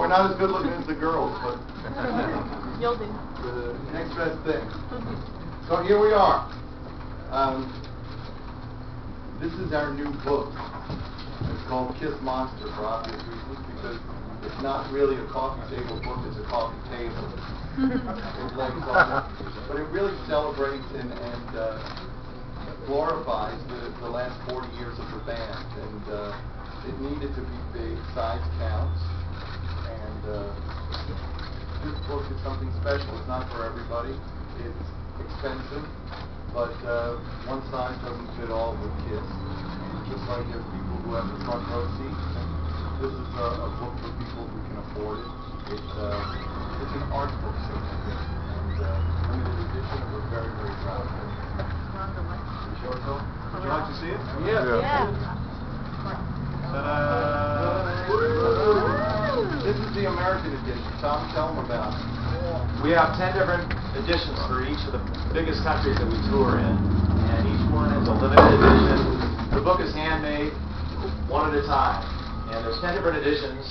Not as good looking as the girls, but you'll do. The next best thing. So here we are. This is our new book. It's called Kiss Monster for obvious reasons, because it's not really a coffee table book, it's a coffee table. But it really celebrates and glorifies the last 40 years of the band. And it needed to be big, size counts. And this book is something special. It's not for everybody. It's expensive, but one size doesn't fit all with Kiss. And just like there's people who have the front row seats, this is a book for people who can afford it. It's an art book, so to speak. And limited edition, and we're very, very proud of it. Sure, Phil? Would you like to see it? Yeah. This is the American edition. Tom, tell them about it. We have 10 different editions for each of the biggest countries that we tour in, and each one is a limited edition. The book is handmade, one at a time, and there's 10 different editions.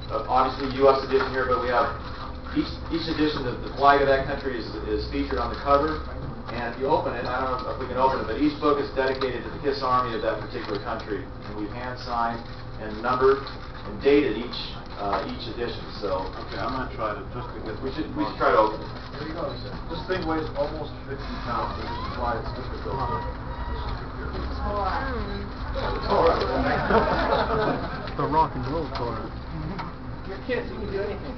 Obviously, U.S. edition here, but we have each edition. The flag of that country is featured on the cover. And if you open it, I don't know if we can open it, but each book is dedicated to the KISS Army of that particular country. And we've hand-signed and numbered and dated each edition. So okay, I'm going to try to, just to get... We should try to open it. Here you go. This thing weighs almost 50 pounds, which is why it's difficult. The rock and roll tour. You're kids, you can do anything.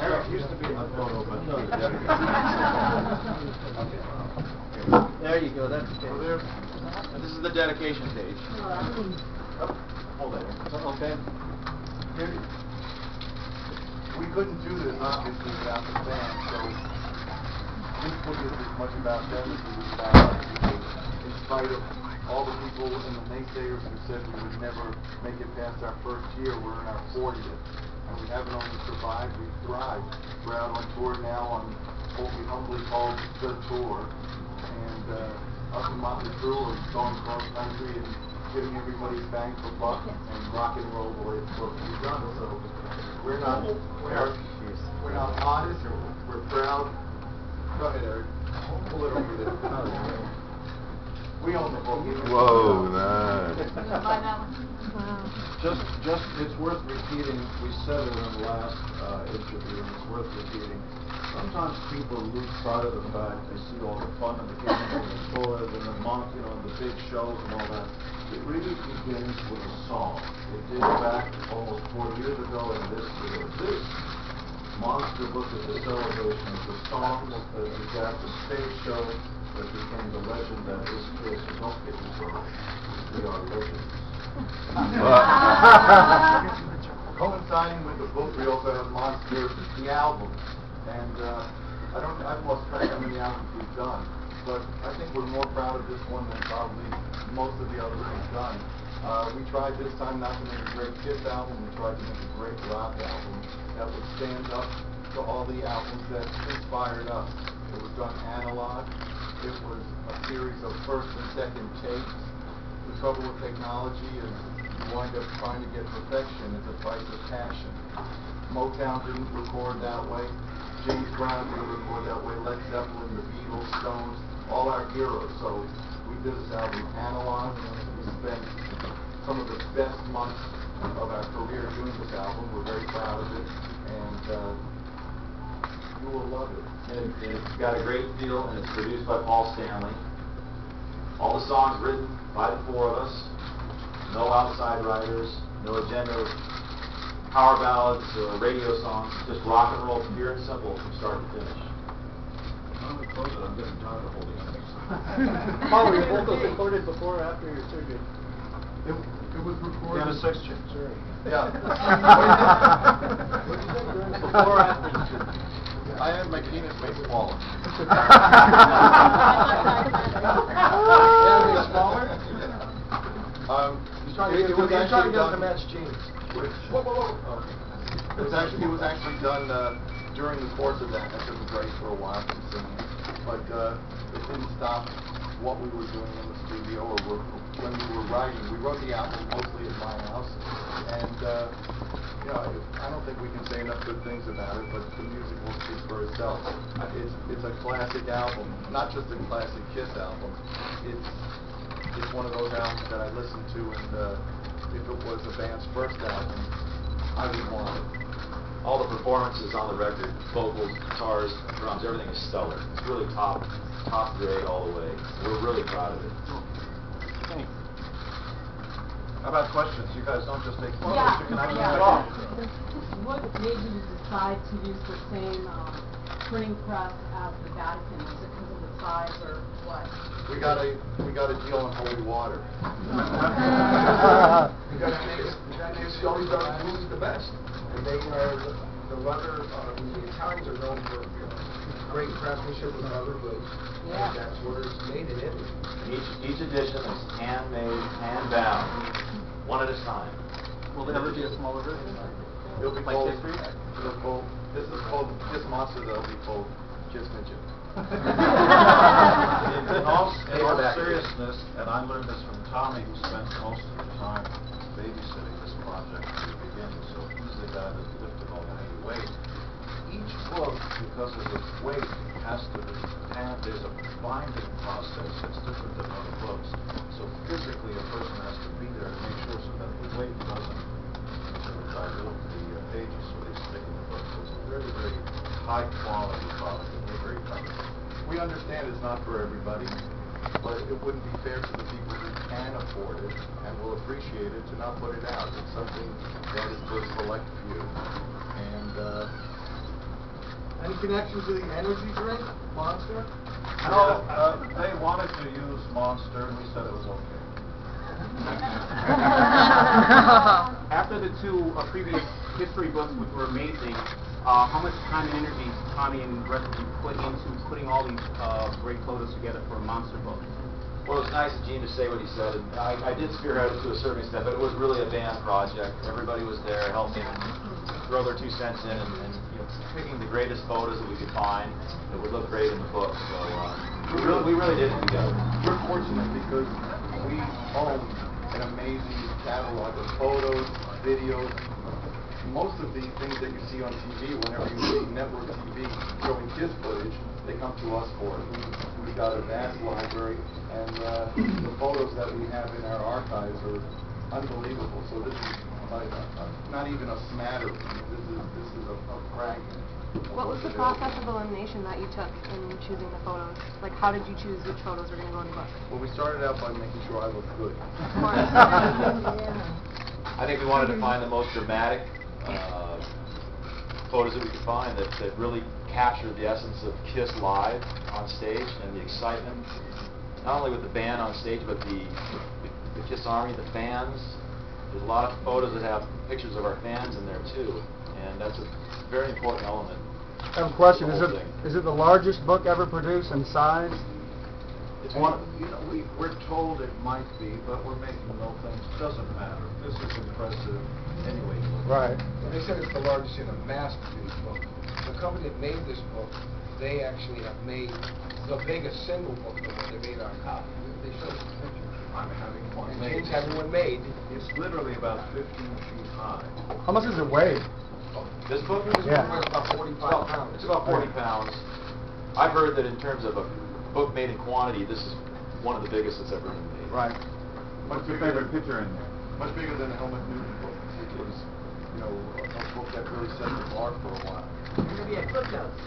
Eric used to be in the photo, but no. There you go, that's good. There. And this is the dedication page. Hold it. Okay. We couldn't do this, obviously, without the band, so this book is as much about them as it is about us, because in spite of all the people and the naysayers who said we would never make it past our first year, we're in our 40th. And we haven't only survived, we've thrived. We're out on tour now on what we humbly call the tour. And us and Motley Crue are going cross country and giving everybody bang for buck and rock and roll the way it's supposed to be done. So we're not modest, we're proud. Go ahead, Eric. Pull it over there. We own the book. Whoa, nice. Just, it's worth repeating. We said it in the last interview, and it's worth repeating. Sometimes people lose sight of the fact they see all the fun and the games and the tours and the and the big shows and all that. It really begins with a song. It did back almost 4 years ago, and this monster book is a celebration of the songs that begat the stage show that became the legend that is Kiss. Don't get yourself. We are legends. Coinciding with the book, we also have Monster, the album. And I've lost track how many albums we've done, but I think we're more proud of this one than probably most of the others we've done. We tried this time not to make a great Kiss album, we tried to make a great rock album that would stand up to all the albums that inspired us. It was done analog, it was a series of first and second takes. The trouble with technology is you wind up trying to get perfection at the price of passion. Motown didn't record that way. James Brown didn't record that way. Led Zeppelin, the Beatles, Stones, all our heroes. So we did this album analog. We spent some of the best months of our career doing this album. We're very proud of it, and you will love it. And it's got a great feel, and it's produced by Paul Stanley. All the songs written by the four of us. No outside writers, no agenda, power ballads, radio songs, just rock and roll, pure and simple from start to finish. I'm going to close it. I'm getting tired of holding it. Paul, were your vocals recorded before or after your surgery? It was You recorded. had a sex change. Yeah. Before or after the surgery? I had my penis made smaller. Yeah, it's smaller? You're trying to get to match jeans. It was actually done during the course of that. I took a break for a while from singing, but it didn't stop what we were doing in the studio or when we were writing. We wrote the album mostly at my house, and I don't think we can say enough good things about it, but the music will speak for itself. It's a classic album, not just a classic Kiss album. It's one of those albums that I listen to, and if it was the band's first album, I would want it. All the performances on the record, vocals, guitars, drums, everything is stellar. It's really top grade all the way. We're really proud of it. Thanks. How about questions? You guys don't just take photos, Yeah, you can actually yeah. talk. What made you decide to use the same printing press as the Vatican? Was it because of the size or what? We got a deal on holy water. Because the Dollies are who's the best, and they are the leather. The Italians are known for great craftsmanship with leather goods, Yeah. and that's where it's made in Italy. Each edition is handmade, hand-bound, one at a time. Will there ever be a smaller version? It'll be Like called, history? this is called Kiss Monster. That'll be called Kiss Midget. In all seriousness, and I learned this from Tommy, who spent most of the time babysitting this project from the beginning, so he's the guy that lifted all the heavy weight. Each book, because of its weight, has to have, there's a binding process that's different than other books. So physically, a person has to be there to make sure so that the weight doesn't sort of dilute the pages so they stick in the book. So it's a very, very high quality product, and we're very proud of it. We understand it's not for everybody, but it wouldn't be fair to the people who can afford it and will appreciate it to not put it out. It's something that is for a select few. And Any connection to the energy drink, Monster? No, they wanted to use Monster, and we said it was okay. After the two previous history books, which were amazing, how much time and energy Tommy and the rest of you put into putting all these great photos together for a monster book? Well, it's nice of Gene to say what he said, and I did spearhead it to a certain extent, but it was really a band project. Everybody was there helping throw their 2 cents in, and picking the greatest photos that we could find that would look great in the book. So we really did it together. we're fortunate because we own an amazing catalog of photos, videos. Most of the things that you see on TV, whenever you see network TV showing Kiss footage, they come to us for it. We've got a vast library, and the photos that we have in our archives are unbelievable. So this is not even a smattering. This is a fragment. What was the process of elimination that you took in choosing the photos? Like, how did you choose which photos were going to go in the book? Well, we started out by making sure I looked good. I think we wanted to find the most dramatic photos that we could find that really captured the essence of Kiss live on stage and the excitement, not only with the band on stage, but the Kiss Army, the fans, There's a lot of photos that have pictures of our fans in there too, and that's a very important element. I have a question. The Is whole it thing. is it the largest book ever produced in size? It's one. You know, we're told it might be, but we're making no claims. Doesn't matter. This is impressive anyway. Right. Well, they said it's the largest in a mass-produced book. The company that made this book, they actually have made the biggest single book the one they made on copy. They showed us the picture. I'm having one And made. James having one made. It's literally about 15 feet high. How much does it weigh? This book This Yeah. one weighs about 45 pounds. It's about 40 pounds. I've heard that in terms of a book made in quantity, this is one of the biggest that's ever been made. Right. What's your favorite picture in there? Much bigger than the Helmut Newton book. It was, you know, a book that really set the bar for a while. Maybe a clip notes.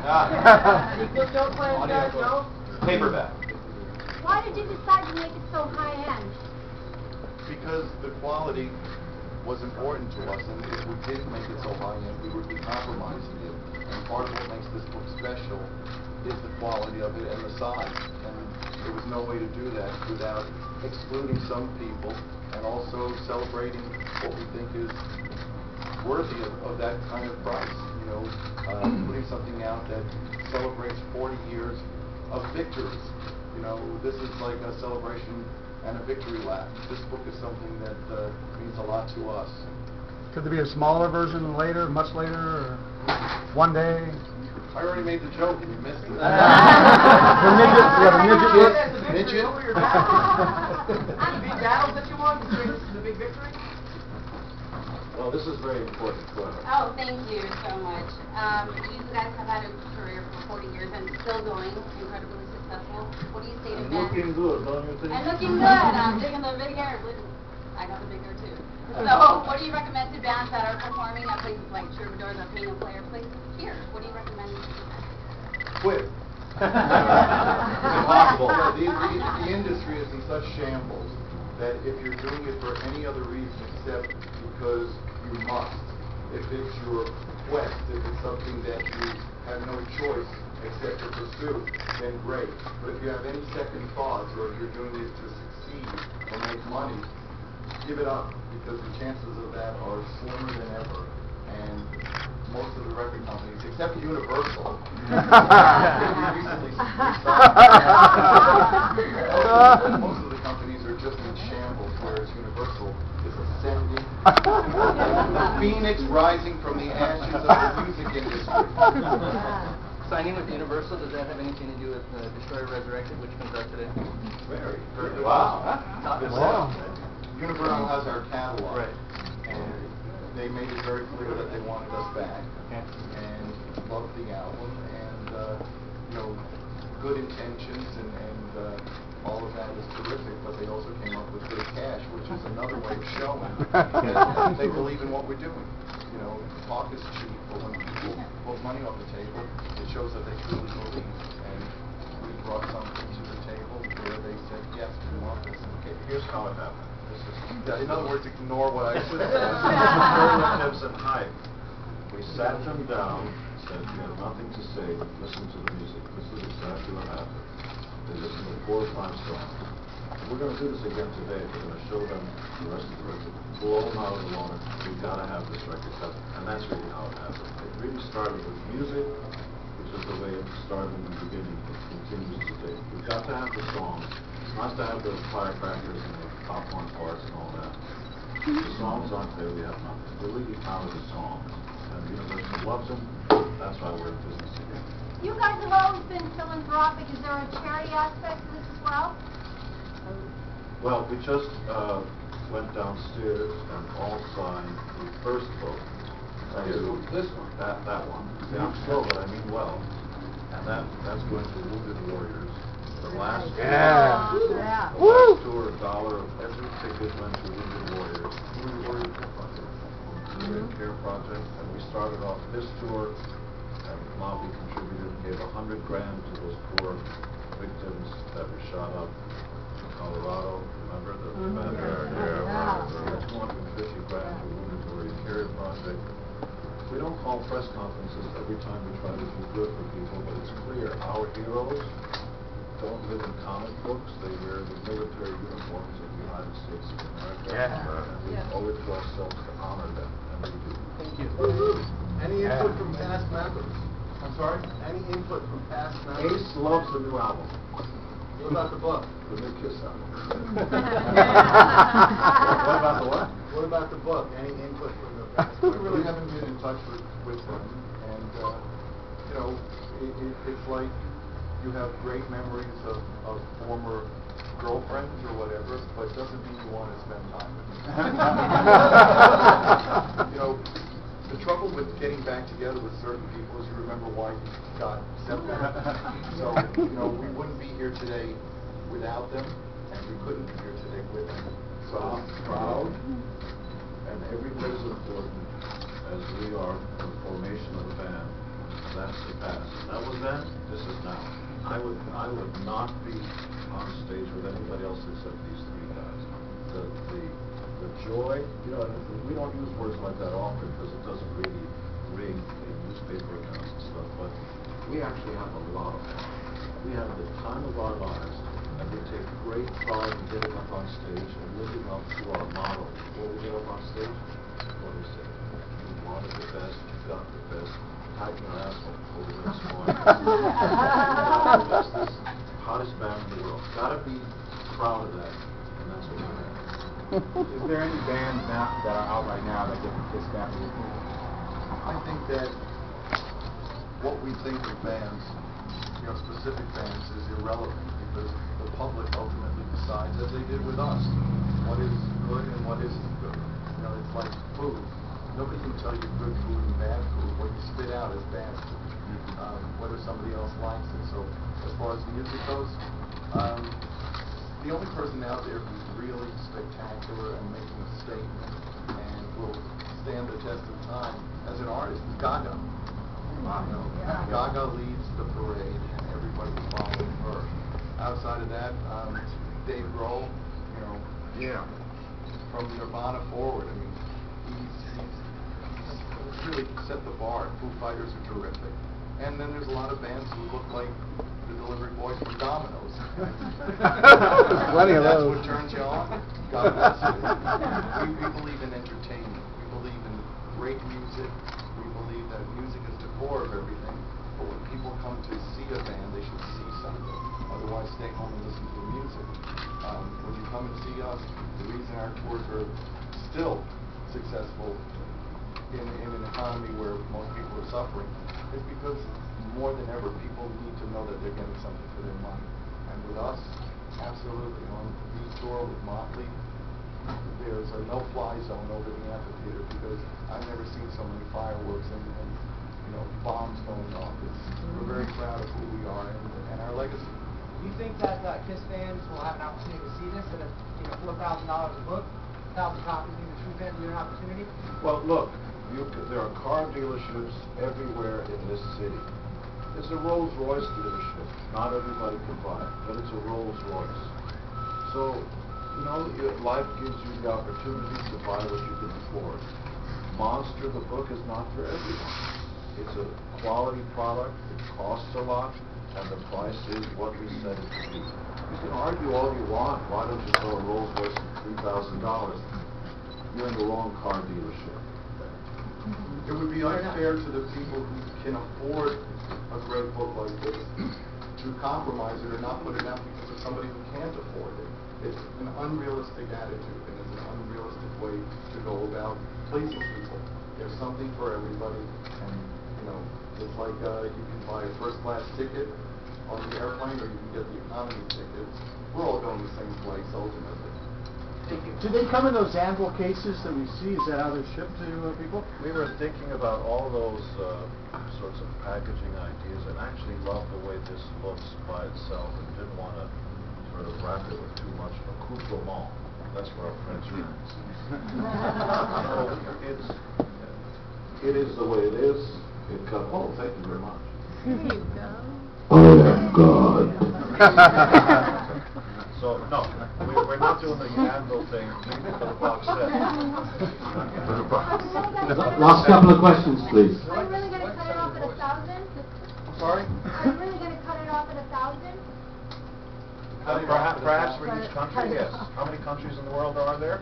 Ah, Any clip note plans, guys? No? paperback. Why did you decide to make it so high-end? Because the quality was important to us, and if we didn't make it so high-end, we would be compromising it. And part of what makes this book special is the quality of it and the size. And there was no way to do that without excluding some people and also celebrating what we think is worthy of that kind of price. You know, putting something out that celebrates 40 years of victories. You know, this is like a celebration and a victory lap. This book is something that means a lot to us. Could there be a smaller version later, much later, or one day? I already made the joke and you missed it. The midget, we got a midget book. Midget? Over your battles. Any big battles that you won? Considering this is a big victory? Well, this is very important. Go ahead. Oh, thank you so much. You guys have had a career for 40 years and still going, incredibly successful. What do you say to And Ben? looking good, don't you think? And looking good. I'm digging the big hair. I got the big hair too. So, what do you recommend to bands that are performing at places like Troubadours or Pain and Player places here? What do you recommend? Quit. It's impossible. Yeah, the industry is in such shambles that if you're doing it for any other reason except because you must, if it's your quest, if it's something that you have no choice except to pursue, then great. But if you have any second thoughts, or if you're doing it to succeed or make money, give it up, because the chances of that are slimmer than ever. And most of the record companies, except Universal, recently most of the companies are just in shambles, whereas Universal is ascending, the phoenix rising from the ashes of the music industry. Signing with Universal, does that have anything to do with Destroyer Resurrected, which comes out today? Very, very good. Wow. Good Wow. stuff. Universal has our catalog, Right. and they made it very clear that they wanted us back, and loved the album, and you know, good intentions, and all of that is terrific, but they also came up with good cash, which is another way of showing that they believe in what we're doing. You know, talk is cheap, but when people put money on the table, it shows that they truly believe. And we brought something to the table where they said, yes, we want this. Okay, here's how it happened. This is In other words, ignore what I said. superlatives and hype. We sat them down, said, you have nothing to say, listen to the music. This is exactly what happened. They listened to 4 or 5 songs. We're going to do this again today. We're going to show them the rest of the record. Blow them out of the water. We've got to have this record cut. And that's really how it happened. It really started with music, which is the way it started in the beginning. It continues today. We've got to have the songs. It's nice to have those firecrackers and the popcorn parts and all that. The songs aren't there. We have nothing. We're really proud of the songs. And the Universal loves them. That's why we're in business again. You guys have always been philanthropic. Is there a charity aspect to this as well? Well, we just went downstairs and all signed the first book. This one? That one. See, I'm slow, but I mean well. And that's going to Wounded Warriors. The last tour. Yeah. Yeah. The last tour, $1 of every ticket went to Wounded Warriors. Wounded Warriors Care Project. Wounded Care Project. And we started off this tour, and Lobby contributed, gave $100 grand to those 4 victims that were shot up in Colorado. Remember the band? Yeah. 250 grand to Wounded Warrior Care Project. We don't call press conferences every time we try to do good for people, but it's clear our heroes don't live in comic books. They wear the military uniforms of the United States of America. Yeah. And we owe it to ourselves to honor them, and we do. Thank you. Any input from past members? I'm sorry? Any input from past members? Ace loves the new album, What about the book? the new Kiss album. What about the what? What about the book? Any input from the past We members? really haven't been in touch with them, and, you know, it's like you have great memories of former girlfriends or whatever, but it doesn't mean you want to spend time with them. You know, the trouble with getting back together with certain people is you remember why you got separated. So, you know, we wouldn't be here today without them, and we couldn't be here today with them. So I'm proud, and every bit as important as we are in the formation of the band. That's the past. That was then, this is now. I would not be on stage with anybody else except these three guys. The joy, you know, we don't use words like that often because it doesn't really ring in newspaper accounts and stuff, but we actually have a lot of fun. We have the time of our lives, and we take great pride in getting up on stage and living up to our motto. Before we get up on stage, what do we say? You wanted the best, you got the best. Tighten your asshole over this one. Just this hottest band in the world. Gotta be proud of that, and that's what we're at. Is there any bands now that are out right now that get the Kiss family approval? I think that what we think of bands, you know, specific bands, is irrelevant because the public ultimately decides, as they did with us, what is good and what isn't good. You know, it's like food. Nobody can tell you good food and bad food. What you spit out is bad food, whether somebody else likes it. So as far as music goes, the only person out there who's really spectacular and making a statement and will stand the test of time as an artist is Gaga. You know, Gaga leads the parade and everybody's following her. Outside of that, Dave Grohl, you know, from Nirvana forward, I mean, he's really set the bar. Foo Fighters are terrific. And then there's a lot of bands who look like the delivery boys from Domino's. Plenty of That's those. what turns you on. God bless you. We believe in entertainment. We believe in great music. We believe that music is the core of everything. But when people come to see a band, they should see something. Otherwise, stay home and listen to the music. When you come and see us, the reason our tours are still successful in an economy where most people are suffering is because more than ever people need to know that they're getting something for their money. And with us, absolutely. On the tour with Motley, there's a no-fly zone over the amphitheater because I've never seen so many fireworks and you know, bombs going off. We're very proud of who we are and our legacy. Do you think that Kiss fans will have an opportunity to see this and if, you know, $4,000 a book, 1,000 copies in the true fans, is there an opportunity? Well, look, there are car dealerships everywhere in this city. It's a Rolls Royce dealership. Not everybody can buy it, but it's a Rolls Royce. So, you know, life gives you the opportunity to buy what you can afford. Monster, the book, is not for everyone. It's a quality product, it costs a lot, and the price is what we set it to be. You can argue all you want, why don't you sell a Rolls Royce for $3,000? You're in the wrong car dealership. It would be unfair to the people who can afford a great book like this to compromise it or not put it out because of somebody who can't afford it. It's an unrealistic attitude and it's an unrealistic way to go about pleasing people. There's something for everybody, and you know, it's like you can buy a first-class ticket on the airplane or you can get the economy tickets. We're all going the same place ultimately. Do they come in those anvil cases that we see? Is that how they're shipped to people? We were thinking about all those sorts of packaging ideas and actually loved the way this looks by itself and didn't want to sort of wrap it with too much accoutrement. That's where our French means. So it is the way it is. It comes. Oh, thank you very much. There you go. I am God. So, no, we're not doing the anvil thing for the box set. Last couple of questions, please. Are you really going to cut it off at 1,000? I'm sorry? Are you really going to cut it off at 1,000? Perhaps for each country, yes. How many countries in the world are there?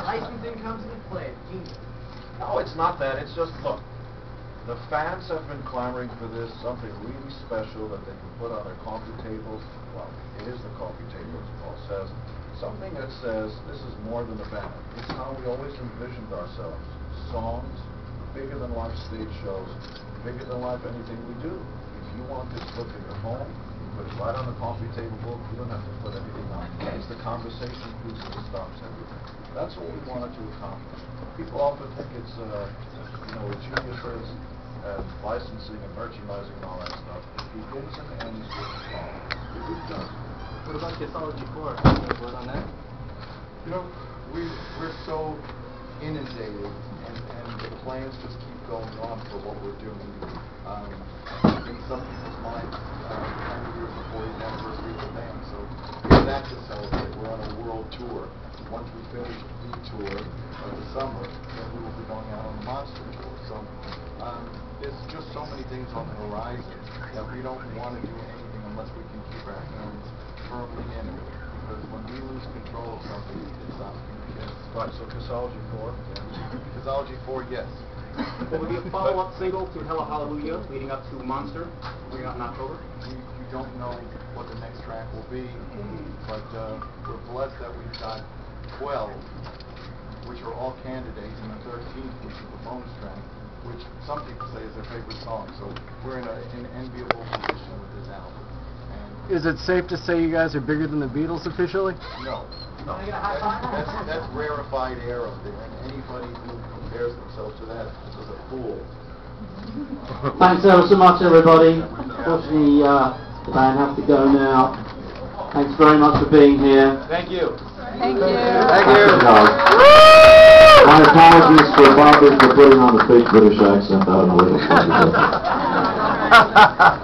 Licensing comes into play. Genius. No, it's not that. It's just, look, the fans have been clamoring for this, something really special that they can put on their coffee tables. Well, it is the coffee table, as Paul says. Something that says this is more than a band. It's how we always envisioned ourselves. Songs, bigger than life stage shows, bigger than life anything we do. If you want this book in your home, you put it right on the coffee table book. You don't have to put anything on. It's the conversation piece that stops everything. That's what we wanted to accomplish. People often think it's, a genius as licensing and merchandising and all that stuff. It begins and ends with the song. It really does. What about Kissology 4? Any word on that? We're so inundated, and the plans just keep going on for what we're doing. In some people's minds, 20 years before the anniversary of the band, so we have that to celebrate. We're on a world tour. Once we finish the tour of the summer, then we will be going out on the Monster tour. So there's just so many things on the horizon that we don't want to do anything unless we can keep our hands firmly in it. Because when we lose control of something, it stops being kids. Right, so Kissology 4? Kissology 4, yes. Will there be a follow-up single to Hello Hallelujah leading up to Monster, coming out in October? We don't know what the next track will be, but we're blessed that we've got 12, which are all candidates, and the 13th, which is the bonus track, which some people say is their favorite song. So we're in an enviable position with this album. And Is it safe to say you guys are bigger than the Beatles officially? no. That's rarefied air up there, and anybody who compares themselves to that is a fool. Thanks ever so much, everybody. Unfortunately, the band have to go now. Thanks very much for being here. Thank you. Thank you. Thank you. My apologies for Bobby for putting on a fake British accent. I don't know what it was.